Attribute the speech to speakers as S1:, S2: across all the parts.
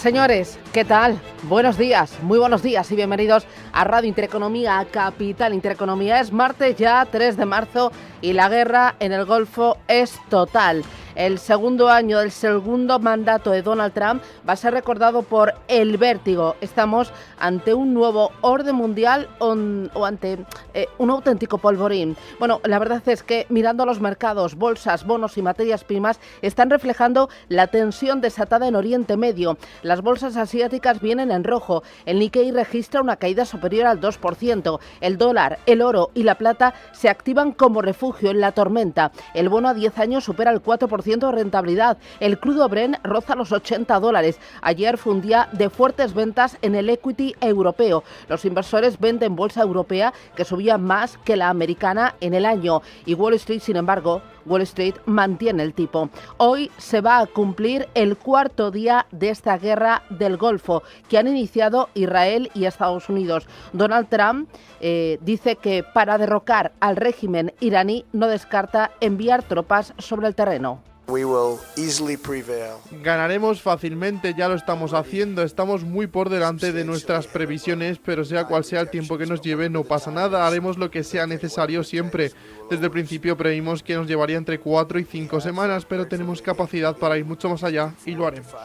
S1: Señores, ¿qué tal? Buenos días, muy buenos días y bienvenidos a Radio Intereconomía, a Capital Intereconomía. Es martes ya, 3 de marzo, y la guerra en el Golfo es total. El segundo año del segundo mandato de Donald Trump va a ser recordado por el vértigo. Estamos ante un nuevo orden mundial o ante un auténtico polvorín. Bueno, la verdad es que mirando los mercados, bolsas, bonos y materias primas están reflejando la tensión desatada en Oriente Medio. Las bolsas asiáticas vienen en rojo. El Nikkei registra una caída superior al 2%. El dólar, el oro y la plata se activan como refugio en la tormenta. El bono a 10 años supera el 4% de rentabilidad. El crudo Brent roza los $80. Ayer fue un día de fuertes ventas en el equity europeo. Los inversores venden bolsa europea, que subía más que la americana en el año. Y Wall Street, sin embargo, Wall Street mantiene el tipo. Hoy se va a cumplir el cuarto día de esta guerra del Golfo que han iniciado Israel y Estados Unidos. Donald Trump dice que para derrocar al régimen iraní no descarta enviar tropas sobre el terreno.
S2: Ganaremos fácilmente, ya lo estamos haciendo, estamos muy por delante de nuestras previsiones, pero sea cual sea el tiempo que nos lleve, no pasa nada, haremos lo que sea necesario siempre. Desde el principio previmos que nos llevaría entre 4 y 5 semanas, pero tenemos capacidad para ir mucho más allá y lo haremos.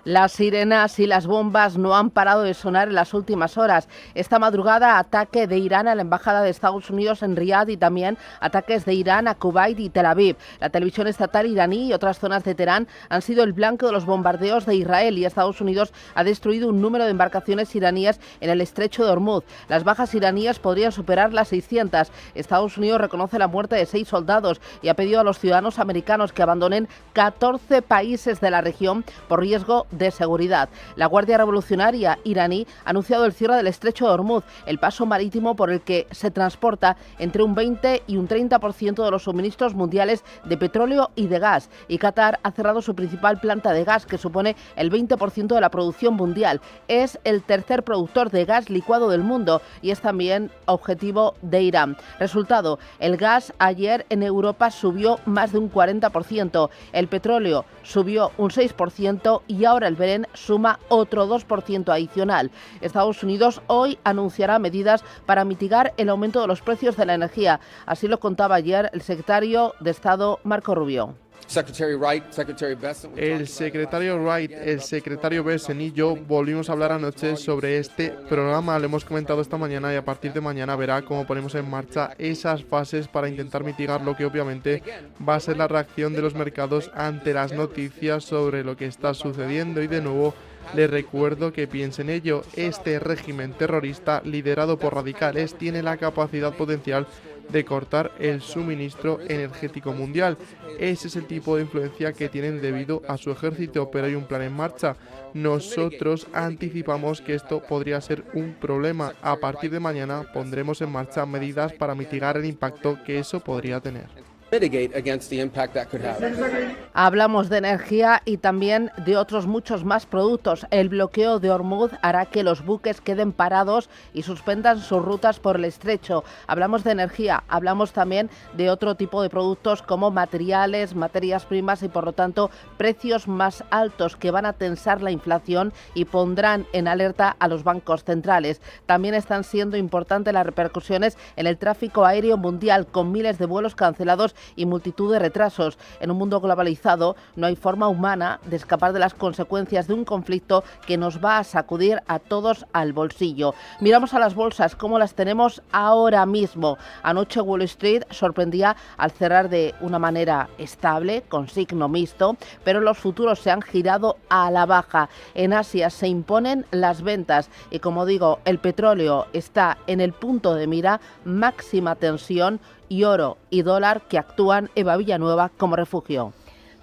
S1: Las sirenas y las bombas no han parado de sonar en las últimas horas. Esta madrugada, ataque de Irán a la Embajada de Estados Unidos en Riad y también ataques de Irán a Kuwait y Tel Aviv. La televisión estatal iraní y otras zonas de Teherán han sido el blanco de los bombardeos de Israel y Estados Unidos ha destruido un número de embarcaciones iraníes en el estrecho de Hormuz. Las bajas iraníes podrían superar las 600. Estados Unidos reconoce la muerte de 6 soldados y ha pedido a los ciudadanos americanos que abandonen 14 países de la región por riesgo de seguridad. La Guardia Revolucionaria iraní ha anunciado el cierre del estrecho de Hormuz, el paso marítimo por el que se transporta entre un 20 y un 30% de los suministros mundiales de petróleo y de gas. Y Qatar ha cerrado su principal planta de gas, que supone el 20% de la producción mundial. Es el tercer productor de gas licuado del mundo y es también objetivo de Irán. Resultado, el gas ayer en Europa subió más de un 40%, el petróleo subió un 6% y ahora el Brent suma otro 2% adicional. Estados Unidos hoy anunciará medidas para mitigar el aumento de los precios de la energía. Así lo contaba ayer el secretario de Estado, Marco Rubio.
S2: El secretario Wright, el secretario Bessent y yo volvimos a hablar anoche sobre este programa. Lo hemos comentado esta mañana y a partir de mañana verá cómo ponemos en marcha esas fases para intentar mitigar lo que obviamente va a ser la reacción de los mercados ante las noticias sobre lo que está sucediendo. Y de nuevo les recuerdo que piensen en ello. Este régimen terrorista liderado por radicales tiene la capacidad potencial de cortar el suministro energético mundial. Ese es el tipo de influencia que tienen debido a su ejército, pero hay un plan en marcha. Nosotros anticipamos que esto podría ser un problema. A partir de mañana pondremos en marcha medidas para mitigar el impacto que eso podría tener.
S1: Hablamos de energía y también de otros muchos más productos. El bloqueo de Hormuz hará que los buques queden parados y suspendan sus rutas por el estrecho. Hablamos de energía, hablamos también de otro tipo de productos como materiales, materias primas y por lo tanto precios más altos que van a tensar la inflación y pondrán en alerta a los bancos centrales. También están siendo importantes las repercusiones en el tráfico aéreo mundial, con miles de vuelos cancelados y multitud de retrasos. En un mundo globalizado no hay forma humana de escapar de las consecuencias de un conflicto que nos va a sacudir a todos al bolsillo. Miramos a las bolsas, cómo las tenemos ahora mismo. Anoche Wall Street sorprendía al cerrar de una manera estable, con signo mixto, pero los futuros se han girado a la baja. En Asia se imponen las ventas y, como digo, el petróleo está en el punto de mira, máxima tensión, y oro y dólar que actúan Eva Villanueva como refugio.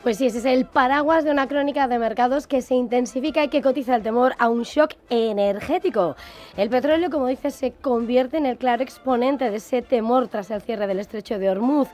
S3: Pues sí, ese es el paraguas de una crónica de mercados que se intensifica y que cotiza el temor a un shock energético. El petróleo, como dices, se convierte en el claro exponente de ese temor tras el cierre del estrecho de Hormuz.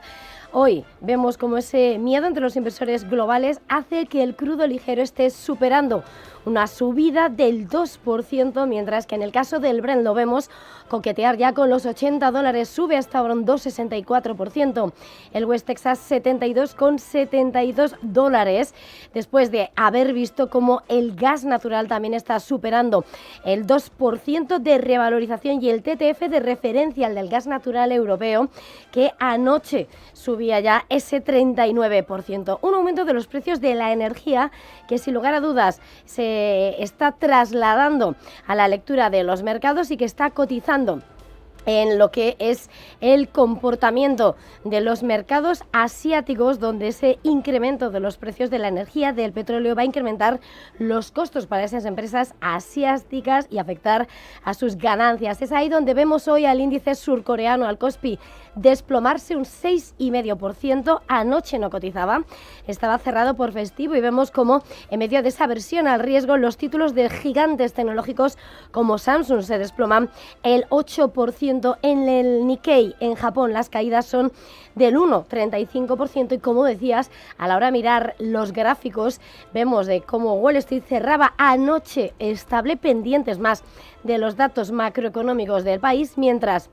S3: Hoy vemos como ese miedo entre los inversores globales hace que el crudo ligero esté superando una subida del 2%, mientras que en el caso del Brent lo vemos coquetear ya con los $80, sube hasta ahora un 2,64%. El West Texas 72,72 después de haber visto como el gas natural también está superando el 2% de revalorización y el TTF de referencia, el del gas natural europeo, que anoche subía ya ese 39%. Un aumento de los precios de la energía que sin lugar a dudas se está trasladando a la lectura de los mercados y que está cotizando en lo que es el comportamiento de los mercados asiáticos, donde ese incremento de los precios de la energía, del petróleo, va a incrementar los costos para esas empresas asiáticas y afectar a sus ganancias. Es ahí donde vemos hoy al índice surcoreano, al Kospi, desplomarse un 6,5%. Anoche no cotizaba, estaba cerrado por festivo y vemos como en medio de esa aversión al riesgo los títulos de gigantes tecnológicos como Samsung se desploman el 8%. En el Nikkei, en Japón, las caídas son del 1,35% y como decías, a la hora de mirar los gráficos, vemos de cómo Wall Street cerraba anoche estable, pendientes más de los datos macroeconómicos del país, mientras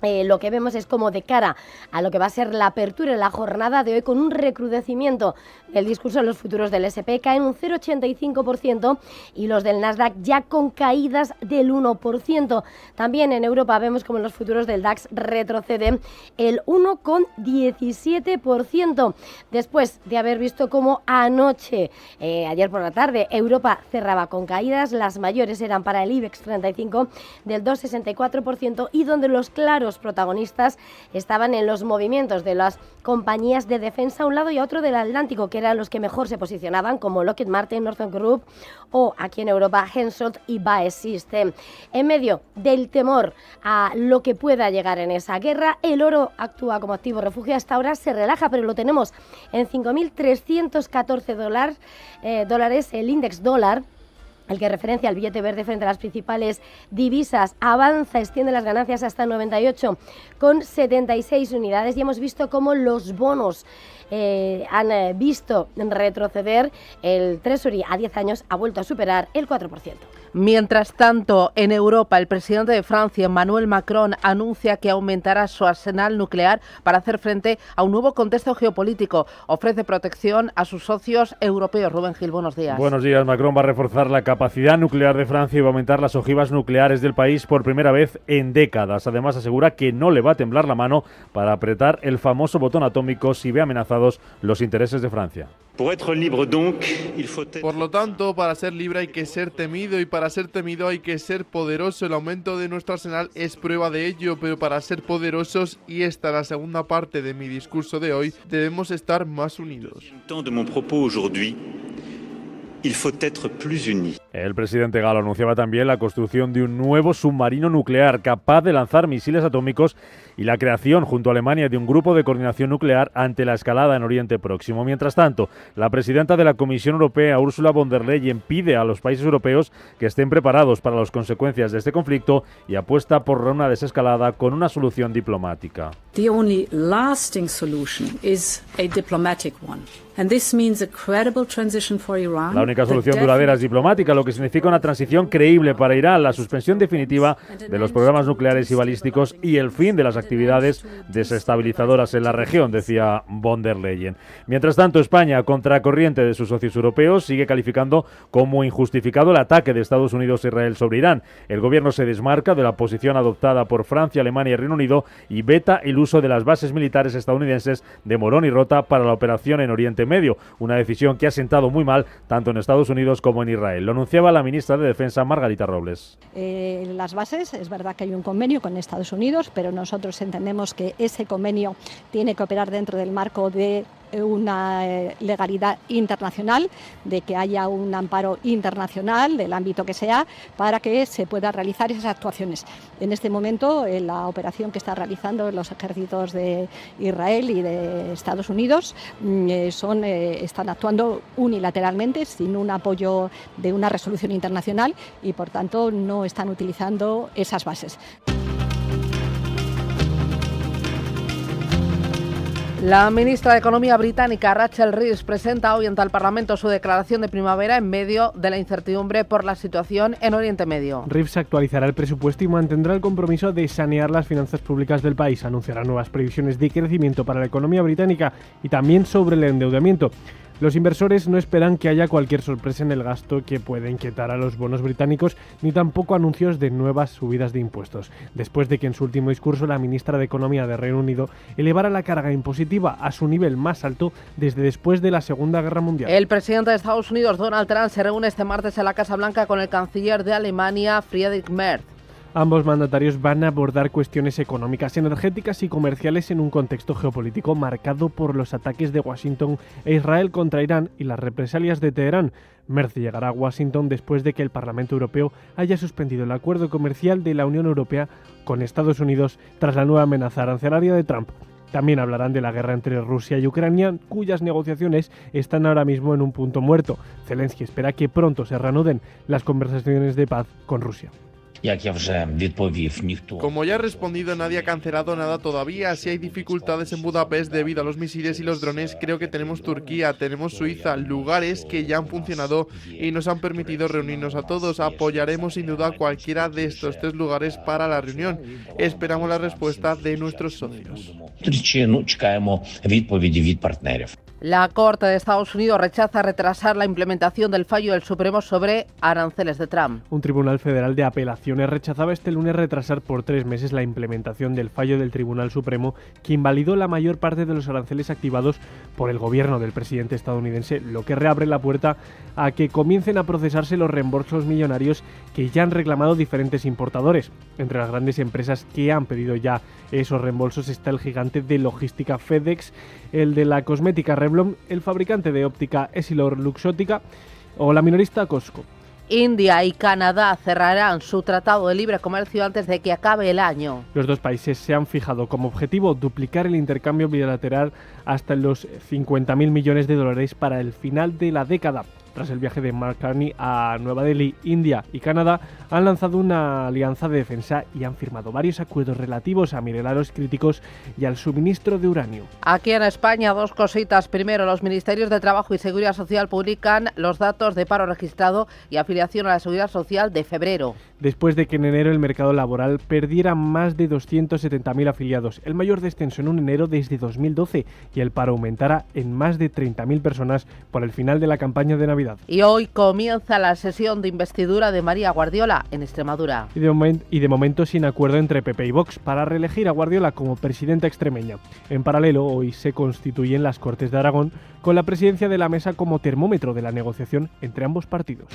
S3: lo que vemos es como de cara a lo que va a ser la apertura en la jornada de hoy, con un recrudecimiento del discurso de los futuros del S&P, caen un 0,85% y los del Nasdaq ya con caídas del 1%. También en Europa vemos como los futuros del DAX retroceden el 1,17%, después de haber visto como anoche, ayer por la tarde, Europa cerraba con caídas. Las mayores eran para el IBEX 35 del 2,64% y donde los claros protagonistas estaban en los movimientos de las compañías de defensa a un lado y a otro del Atlántico, que eran los que mejor se posicionaban, como Lockheed Martin, Northrop Group o aquí en Europa Hensoldt y BAE System. En medio del temor a lo que pueda llegar en esa guerra, el oro actúa como activo refugio. Hasta ahora se relaja, pero lo tenemos en 5.314 dólares, el índice dólar, el que referencia el billete verde frente a las principales divisas, avanza, extiende las ganancias hasta 98,76 unidades y hemos visto cómo los bonos han visto retroceder. El Treasury a 10 años ha vuelto a superar el 4%.
S1: Mientras tanto, en Europa, el presidente de Francia, Emmanuel Macron, anuncia que aumentará su arsenal nuclear para hacer frente a un nuevo contexto geopolítico. Ofrece protección a sus socios europeos. Rubén Gil, buenos días.
S4: Buenos días. Macron va a reforzar la capacidad nuclear de Francia y va a aumentar las ojivas nucleares del país por primera vez en décadas. Además, asegura que no le va a temblar la mano para apretar el famoso botón atómico si ve amenazados los intereses de Francia.
S2: Por lo tanto, para ser libre hay que ser temido y para ser temido hay que ser poderoso. El aumento de nuestro arsenal es prueba de ello, pero para ser poderosos, y esta es la segunda parte de mi discurso de hoy, debemos estar más unidos.
S4: El presidente galo anunciaba también la construcción de un nuevo submarino nuclear capaz de lanzar misiles atómicos y la creación junto a Alemania de un grupo de coordinación nuclear ante la escalada en Oriente Próximo. Mientras tanto, la presidenta de la Comisión Europea, Ursula von der Leyen, pide a los países europeos que estén preparados para las consecuencias de este conflicto y apuesta por una desescalada con una solución diplomática.
S5: The only lasting solution is a diplomatic one. And this means a credible transition for Iran.
S4: La única solución duradera es diplomática, lo que significa una transición creíble para Irán, la suspensión definitiva de los programas nucleares y balísticos y el fin de las actividades desestabilizadoras en la región, decía von der Leyen. Mientras tanto, España, contracorriente de sus socios europeos, sigue calificando como injustificado el ataque de Estados Unidos a Israel sobre Irán. El gobierno se desmarca de la posición adoptada por Francia, Alemania y Reino Unido y veta el uso de las bases militares estadounidenses de Morón y Rota para la operación en Oriente Medio, una decisión que ha sentado muy mal tanto en Estados Unidos como en Israel. Lo anunciaba la ministra de Defensa, Margarita Robles.
S6: Las bases, es verdad que hay un convenio con Estados Unidos, pero nosotros entendemos que ese convenio tiene que operar dentro del marco de una legalidad internacional, de que haya un amparo internacional del ámbito que sea para que se puedan realizar esas actuaciones. En este momento, la operación que están realizando los ejércitos de Israel y de Estados Unidos están actuando unilateralmente, sin un apoyo de una resolución internacional y, por tanto, no están utilizando esas bases.
S1: La ministra de Economía británica Rachel Reeves presenta hoy ante el Parlamento su declaración de primavera en medio de la incertidumbre por la situación en Oriente Medio.
S7: Reeves actualizará el presupuesto y mantendrá el compromiso de sanear las finanzas públicas del país. Anunciará nuevas previsiones de crecimiento para la economía británica y también sobre el endeudamiento. Los inversores no esperan que haya cualquier sorpresa en el gasto que pueda inquietar a los bonos británicos, ni tampoco anuncios de nuevas subidas de impuestos, después de que en su último discurso la ministra de Economía de Reino Unido elevara la carga impositiva a su nivel más alto desde después de la Segunda Guerra Mundial.
S1: El presidente de Estados Unidos, Donald Trump, se reúne este martes en la Casa Blanca con el canciller de Alemania, Friedrich Merz.
S7: Ambos mandatarios van a abordar cuestiones económicas, energéticas y comerciales en un contexto geopolítico marcado por los ataques de Washington e Israel contra Irán y las represalias de Teherán. Merz llegará a Washington después de que el Parlamento Europeo haya suspendido el acuerdo comercial de la Unión Europea con Estados Unidos tras la nueva amenaza arancelaria de Trump. También hablarán de la guerra entre Rusia y Ucrania, cuyas negociaciones están ahora mismo en un punto muerto. Zelensky espera que pronto se reanuden las conversaciones de paz con Rusia.
S2: Como ya he respondido, nadie ha cancelado nada todavía. Si hay dificultades en Budapest debido a los misiles y los drones, creo que tenemos Turquía, tenemos Suiza, lugares que ya han funcionado y nos han permitido reunirnos a todos. Apoyaremos sin duda cualquiera de estos 3 lugares para la reunión. Esperamos la respuesta de nuestros socios.
S1: La Corte de Estados Unidos rechaza retrasar la implementación del fallo del Supremo sobre aranceles de Trump.
S7: Un tribunal federal de apelaciones rechazaba este lunes retrasar por 3 meses la implementación del fallo del Tribunal Supremo que invalidó la mayor parte de los aranceles activados por el gobierno del presidente estadounidense, lo que reabre la puerta a que comiencen a procesarse los reembolsos millonarios que ya han reclamado diferentes importadores. Entre las grandes empresas que han pedido ya esos reembolsos está el gigante de logística FedEx, el de la cosmética Revlon, el fabricante de óptica EssilorLuxottica o la minorista Costco.
S1: India y Canadá cerrarán su tratado de libre comercio antes de que acabe el año.
S7: Los dos países se han fijado como objetivo duplicar el intercambio bilateral hasta los 50.000 millones de dólares para el final de la década. Tras el viaje de Mark Carney a Nueva Delhi, India y Canadá han lanzado una alianza de defensa y han firmado varios acuerdos relativos a minerales críticos y al suministro de uranio.
S1: Aquí en España, 2 cositas. Primero, los ministerios de Trabajo y Seguridad Social publican los datos de paro registrado y afiliación a la Seguridad Social de febrero.
S7: Después de que en enero el mercado laboral perdiera más de 270.000 afiliados, el mayor descenso en un enero desde 2012, y el paro aumentara en más de 30.000 personas por el final de la campaña de Navidad.
S1: Y hoy comienza la sesión de investidura de María Guardiola en Extremadura.
S7: Y de momento sin acuerdo entre PP y Vox para reelegir a Guardiola como presidenta extremeña. En paralelo, hoy se constituyen las Cortes de Aragón con la presidencia de la mesa como termómetro de la negociación entre ambos partidos.